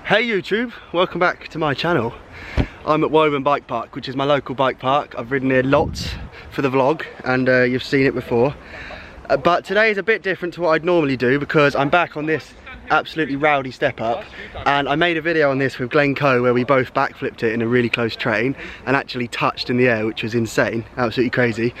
Hey YouTube, welcome back to my channel. I'm at Woburn Bike Park, which is my local bike park. I've ridden here lots for the vlog and you've seen it before. But today is a bit different to what I'd normally do because I'm back on this absolutely rowdy step up, and I made a video on this with Glencoe where we both backflipped it in a really close train and actually touched in the air, which was insane, absolutely crazy.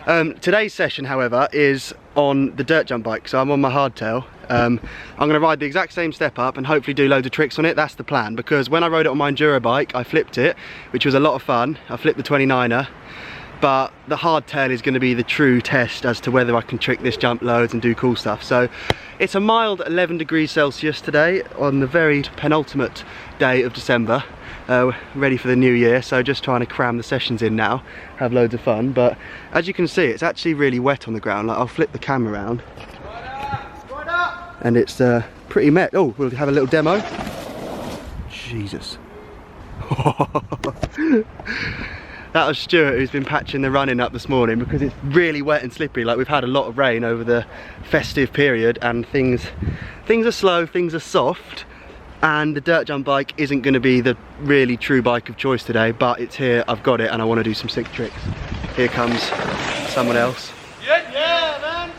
Today's session, however, is on the dirt jump bike, so I'm on my hardtail. I'm going to ride the exact same step up and hopefully do loads of tricks on it. That's the plan, because when I rode it on my Enduro bike I flipped it, which was a lot of fun. I flipped the 29er, but the hardtail is going to be the true test as to whether I can trick this jump loads and do cool stuff. So it's a mild 11 degrees Celsius today on the very penultimate day of December. Ready for the new year, so just trying to cram the sessions in now, have loads of fun. But as you can see, it's actually really wet on the ground. Like, I'll flip the camera around and it's pretty met. Oh, we'll have a little demo. Jesus. That was Stuart, who's been patching the running up this morning because it's really wet and slippery. Like, we've had a lot of rain over the festive period and things are slow, things are soft, and the dirt jump bike isn't going to be the really true bike of choice today, but it's here, I've got it, and I want to do some sick tricks. Here comes someone else. Yeah, man,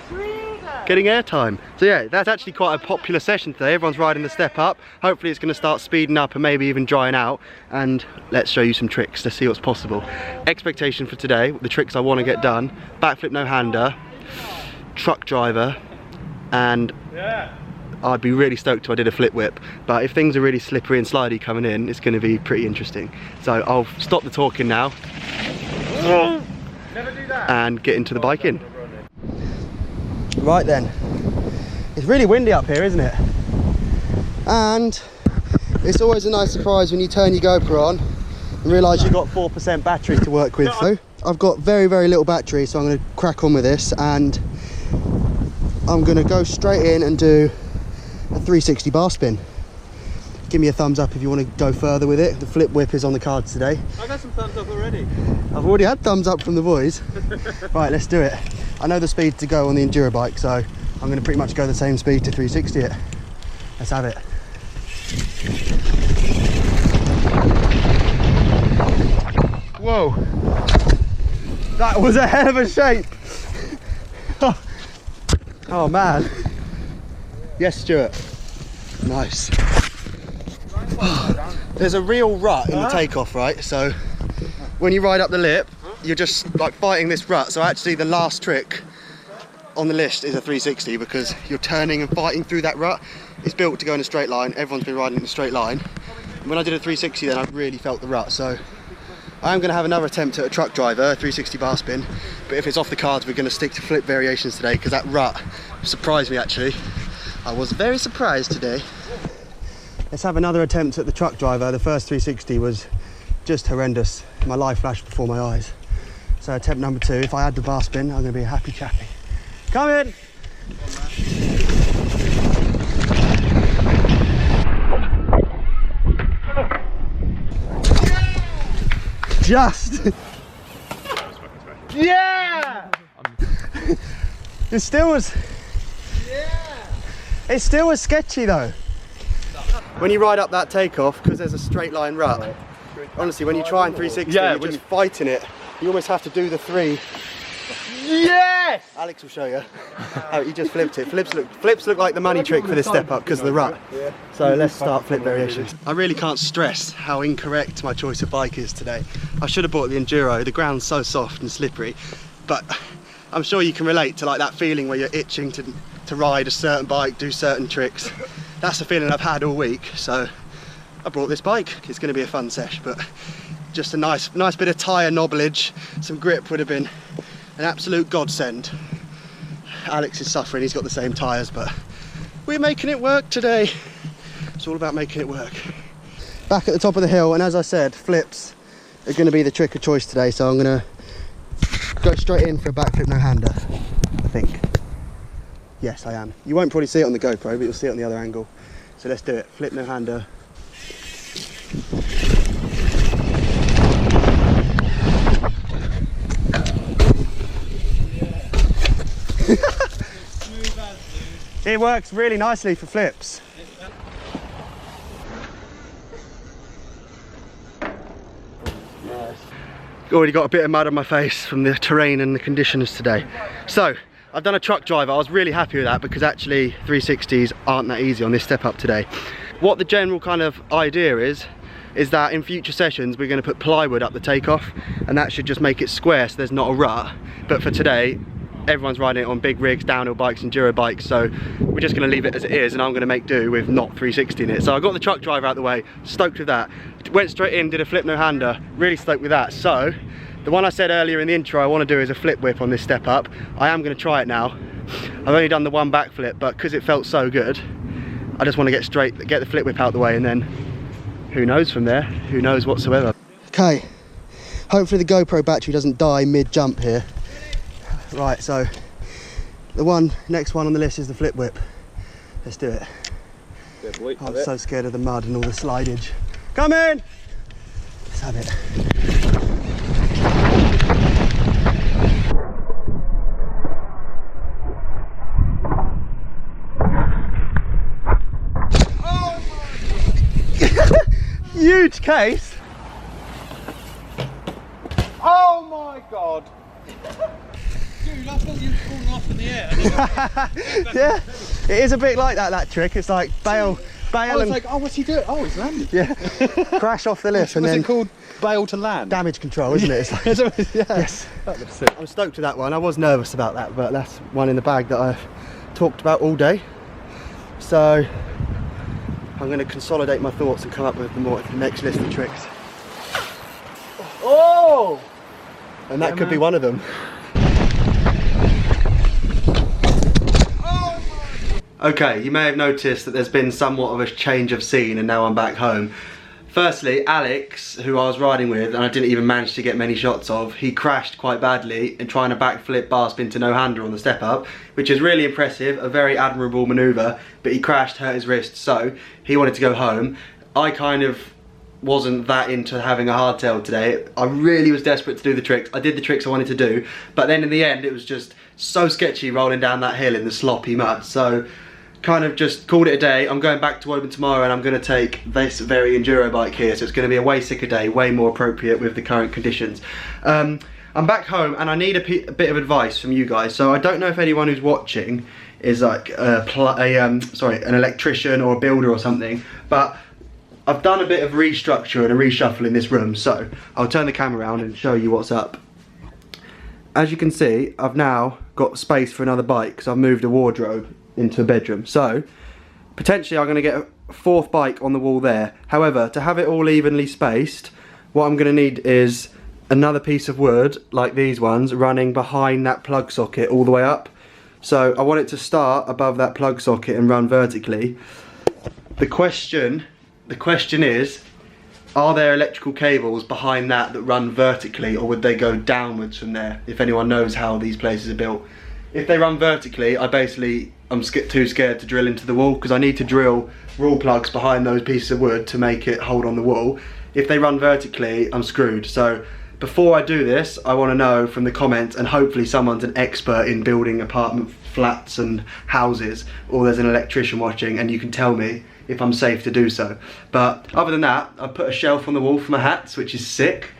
getting airtime. So yeah, that's actually quite a popular session today. Everyone's riding the step up. Hopefully it's going to start speeding up and maybe even drying out, and let's show you some tricks to see what's possible. Expectation for today, the tricks I want to get done: backflip no hander, truck driver, and I'd be really stoked if I did a flip whip. But if things are really slippery and slidey coming in, it's going to be pretty interesting. So I'll stop the talking now and get into the bike in. Right then, it's really windy up here, isn't it? And it's always a nice surprise when you turn your GoPro on and realise you've got 4% battery to work with. So I've got very little battery, so I'm going to crack on with this, and I'm going to go straight in and do a 360 bar spin. Give me a thumbs up if you want to go further with it. The flip whip is on the cards today. I've had some thumbs up already. I've already had thumbs up from the boys. Right, let's do it. I know the speed to go on the Enduro bike, so I'm going to pretty much go the same speed to 360 it. Let's have it. Whoa, that was a hell of a shape. Oh man. Yes, Stuart. Nice. There's a real rut in the takeoff, right? So when you ride up the lip, you're just like fighting this rut. So actually the last trick on the list is a 360 because you're turning and fighting through that rut. It's built to go in a straight line. Everyone's been riding in a straight line. And when I did a 360 then I really felt the rut. So I'm going to have another attempt at a truck driver, a 360 bar spin. But if it's off the cards, we're going to stick to flip variations today because that rut surprised me actually. I was very surprised today. Let's have another attempt at the truck driver. The first 360 was just horrendous. My life flashed before my eyes. So attempt number 2, if I add the bar spin, I'm going to be a happy chappy. Come in! Just! Yeah! It still was... It still was sketchy though. When you ride up that takeoff, because there's a straight line rut, honestly, when you try and 360, you're just fighting it. You almost have to do the 3. Yes! Alex will show you how he just flipped it. Flips look like the money trick for this step up because of the rut. So let's start flip variations. I really can't stress how incorrect my choice of bike is today. I should have bought the Enduro. The ground's so soft and slippery, but I'm sure you can relate to like that feeling where you're itching to ride a certain bike, do certain tricks. That's the feeling I've had all week, so I brought this bike. It's going to be a fun sesh, but just a nice bit of tyre knobblage, some grip would have been an absolute godsend. Alex is suffering, he's got the same tyres, but we're making it work today. It's all about making it work. Back at the top of the hill, and as I said, flips are going to be the trick of choice today, so I'm going to go straight in for a backflip no hander, I think. Yes, I am. You won't probably see it on the GoPro, but you'll see it on the other angle. So let's do it. Flip no hander. It works really nicely for flips. Already got a bit of mud on my face from the terrain and the conditions today. So, I've done a truck driver. I was really happy with that because actually 360s aren't that easy on this step up today. What the general kind of idea is that in future sessions we're going to put plywood up the takeoff, and that should just make it square so there's not a rut. But for today, everyone's riding it on big rigs, downhill bikes, enduro bikes, so we're just going to leave it as it is, and I'm going to make do with not 360 in it. So I got the truck driver out of the way, stoked with that. Went straight in, did a flip no-hander, really stoked with that. So the one I said earlier in the intro I want to do is a flip whip on this step up. I am going to try it now. I've only done the one backflip, but because it felt so good, I just want to get the flip whip out of the way, and then who knows from there, who knows whatsoever. Okay, hopefully the GoPro battery doesn't die mid-jump here. Right, so the next one on the list is the flip whip. Let's do it. Good boy, I'm so scared of the mud and all the slidage. Come in! Let's have it. Oh my huge case! Oh my god! Dude, I thought you were falling off in the air. Yeah, it is a bit like that trick. It's like bail I was and... like, oh, what's he doing? Oh, he's landed. Yeah, crash off the lift and then... What's it called? Bail to land? Damage control, isn't it? It's like, Yeah. yes. That looks sick. I'm stoked with that one. I was nervous about that, but that's one in the bag that I've talked about all day. So I'm going to consolidate my thoughts and come up with the next list of tricks. Oh! And that could be one of them. Okay, you may have noticed that there's been somewhat of a change of scene and now I'm back home. Firstly, Alex, who I was riding with and I didn't even manage to get many shots of, he crashed quite badly in trying to backflip bar spin to no-hander on the step up, which is really impressive, a very admirable manoeuvre, but he crashed, hurt his wrist, so he wanted to go home. I kind of wasn't that into having a hardtail today. I really was desperate to do the tricks. I did the tricks I wanted to do, but then in the end it was just so sketchy rolling down that hill in the sloppy mud, so kind of just called it a day. I'm going back to Woburn tomorrow and I'm going to take this very enduro bike here, so it's going to be a way sicker day, way more appropriate with the current conditions. I'm back home and I need a bit of advice from you guys. So I don't know if anyone who's watching is like an electrician or a builder or something, but I've done a bit of restructure and a reshuffle in this room, so I'll turn the camera around and show you what's up. As you can see, I've now got space for another bike because I've moved a wardrobe into a bedroom, so potentially I'm going to get a fourth bike on the wall there. However, to have it all evenly spaced, what I'm going to need is another piece of wood like these ones running behind that plug socket all the way up. So I want it to start above that plug socket and run vertically. The question is, are there electrical cables behind that run vertically, or would they go downwards from there, if anyone knows how these places are built? If they run vertically, I'm too scared to drill into the wall because I need to drill rule plugs behind those pieces of wood to make it hold on the wall. If they run vertically, I'm screwed. So before I do this, I want to know from the comments, and hopefully someone's an expert in building apartment flats and houses, or there's an electrician watching and you can tell me if I'm safe to do so. But other than that, I put a shelf on the wall for my hats, which is sick.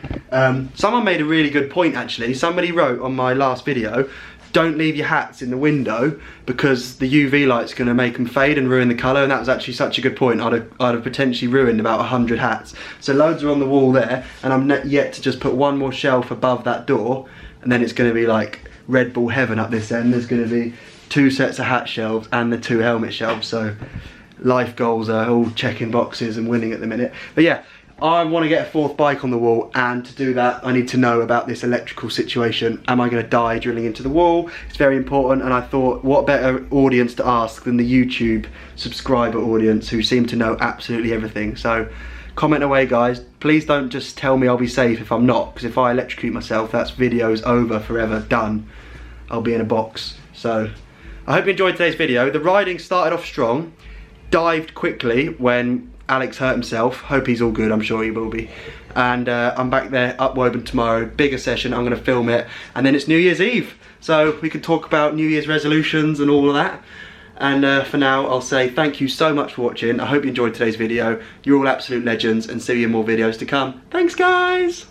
Someone made a really good point actually. Somebody wrote on my last video, don't leave your hats in the window because the UV light's going to make them fade and ruin the colour, and that was actually such a good point. I'd have potentially ruined about 100 hats. So loads are on the wall there, and I'm yet to just put one more shelf above that door, and then it's going to be like Red Bull heaven up this end. There's going to be 2 sets of hat shelves and the 2 helmet shelves, so life goals are all checking boxes and winning at the minute. But yeah, I want to get a fourth bike on the wall, and to do that I need to know about this electrical situation. Am I going to die drilling into the wall? It's very important, and I thought what better audience to ask than the YouTube subscriber audience who seem to know absolutely everything. So comment away guys, please don't just tell me I'll be safe if I'm not, because if I electrocute myself, that's videos over, forever, done. I'll be in a box. So I hope you enjoyed today's video. The riding started off strong, dived quickly when Alex hurt himself. Hope he's all good, I'm sure he will be. And I'm back there up Woburn tomorrow, bigger session, I'm going to film it, and then it's New Year's Eve, so we can talk about New Year's resolutions and all of that. And for now I'll say thank you so much for watching. I hope you enjoyed today's video. You're all absolute legends, and see you in more videos to come. Thanks guys!